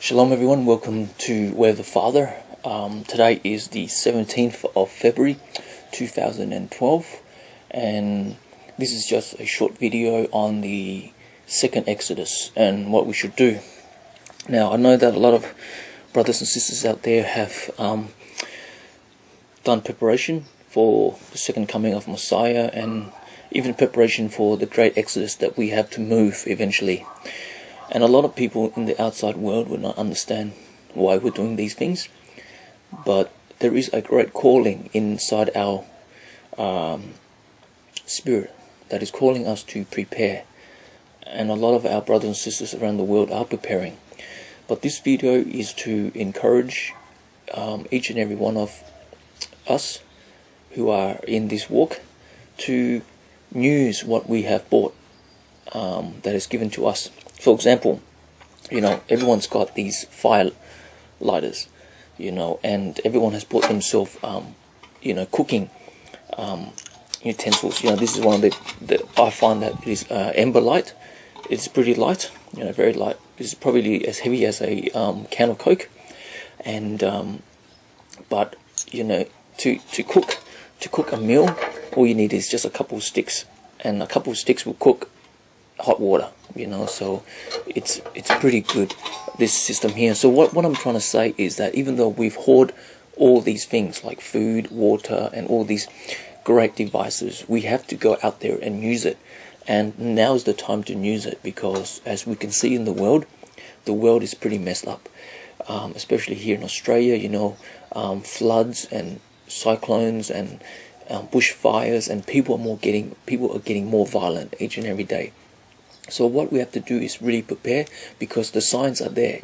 Shalom everyone, welcome to Where the Father. Today is the 17th of February 2012 and this is just a short video on the second Exodus and what we should do. Now I know that a lot of brothers and sisters out there have done preparation for the second coming of Messiah and even preparation for the great Exodus that we have to move eventually. And a lot of people in the outside world will not understand why we're doing these things. But there is a great calling inside our spirit that is calling us to prepare. And a lot of our brothers and sisters around the world are preparing. But this video is to encourage each and every one of us who are in this walk to use what we have bought that is given to us. For example, everyone's got these fire lighters, and everyone has bought themselves, cooking utensils. This is one of the I find that it is ember light. It's pretty light, very light. It's probably as heavy as a can of Coke, and but to cook a meal, all you need is just a couple of sticks, and a couple of sticks will cook hot water, so it's pretty good, this system here. So what I'm trying to say is that even though we've hoarded all these things like food, water, and all these great devices, we have to go out there and use it. And now's the time to use it, because as we can see in the world is pretty messed up, especially here in Australia. Floods and cyclones and bushfires, and people are getting more violent each and every day. So what we have to do is really prepare, because the signs are there.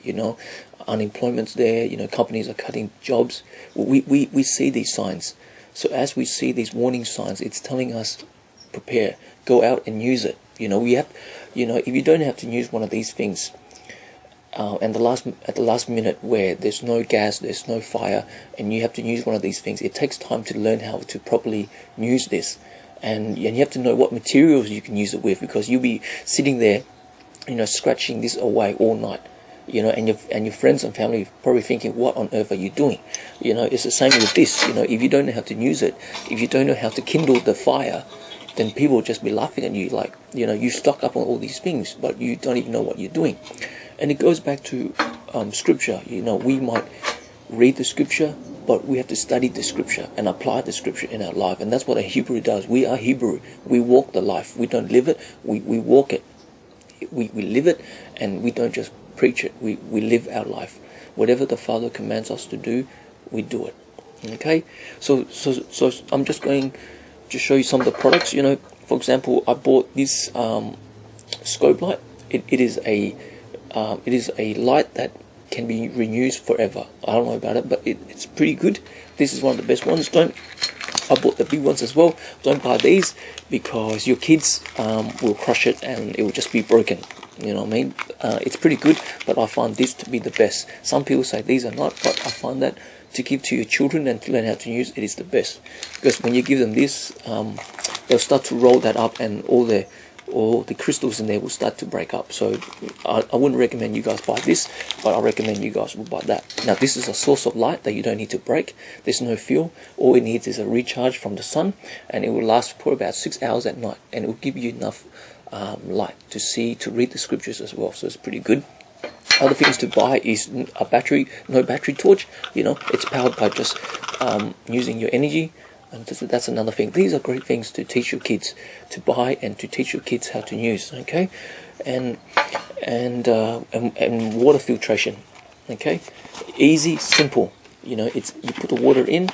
Unemployment's there. Companies are cutting jobs. We see these signs. So as we see these warning signs, it's telling us prepare, go out and use it. We have, if you don't have to use one of these things, and at the last minute where there's no gas, there's no fire, and you have to use one of these things, it takes time to learn how to properly use this. And you have to know what materials you can use it with, because you'll be sitting there, scratching this away all night, and your friends and family probably thinking, what on earth are you doing? It's the same with this. If you don't know how to use it, if you don't know how to kindle the fire, then people will just be laughing at you like, you stock up on all these things, but you don't even know what you're doing. And it goes back to scripture. We might read the scripture, but we have to study the scripture and apply the scripture in our life. And that's what a Hebrew does. We are Hebrew. We walk the life. We don't live it. We walk it. We live it, and we don't just preach it. We live our life. Whatever the Father commands us to do, we do it. Okay? So I'm just going to show you some of the products. For example, I bought this scope light. It is a light that can be reused forever. I don't know about it, but it's pretty good. This is one of the best ones. I bought the big ones as well. Don't buy these, because your kids will crush it and it will just be broken. You know what I mean? It's pretty good, but I find this to be the best. Some people say these are not, but I find that to give to your children and to learn how to use it is the best. Because when you give them this, they'll start to roll that up, and all the crystals in there will start to break up. So I wouldn't recommend you guys buy this, but I recommend you guys will buy that. Now this is a source of light that you don't need to break. There's no fuel. All it needs is a recharge from the sun, and it will last for about 6 hours at night, and it will give you enough light to see, to read the scriptures as well. So it's pretty good. Other things to buy is a battery, no battery torch. It's powered by just using your energy. And that's another thing. These are great things to teach your kids to buy, and to teach your kids how to use. Okay, and water filtration. Okay, easy, simple. You put the water in.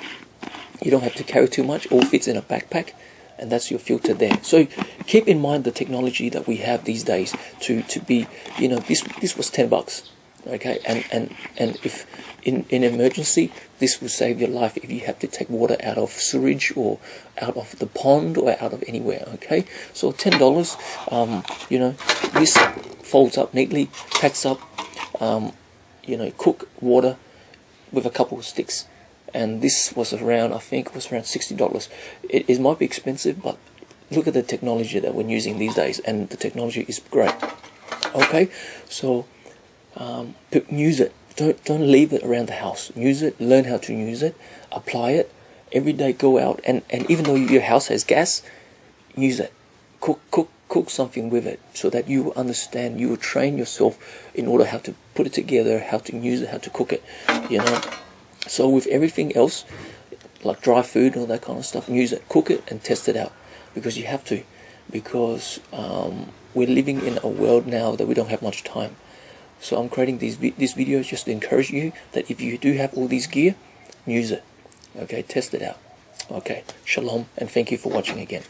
You don't have to carry too much. All fits in a backpack, and that's your filter there. So keep in mind the technology that we have these days to be. This was $10. Okay, and if in emergency, this will save your life if you have to take water out of sewage or out of the pond or out of anywhere. Okay, so $10. This folds up neatly, packs up. Cook water with a couple of sticks, and this was around, I think, was around $60. It might be expensive, but look at the technology that we're using these days, and the technology is great. Okay, so use it. don't leave it around the house. Use it, learn how to use it, apply it every day. Go out and even though your house has gas, use it. Cook something with it, so that you will understand. You will train yourself in order how to put it together, how to use it, how to cook it. You know. So with everything else, like dry food and all that kind of stuff, use it, cook it, and test it out, because you have to. Because we're living in a world now that we don't have much time. So I'm creating these videos just to encourage you that if you do have all these gear, use it. Okay, test it out. Okay, shalom, and thank you for watching again.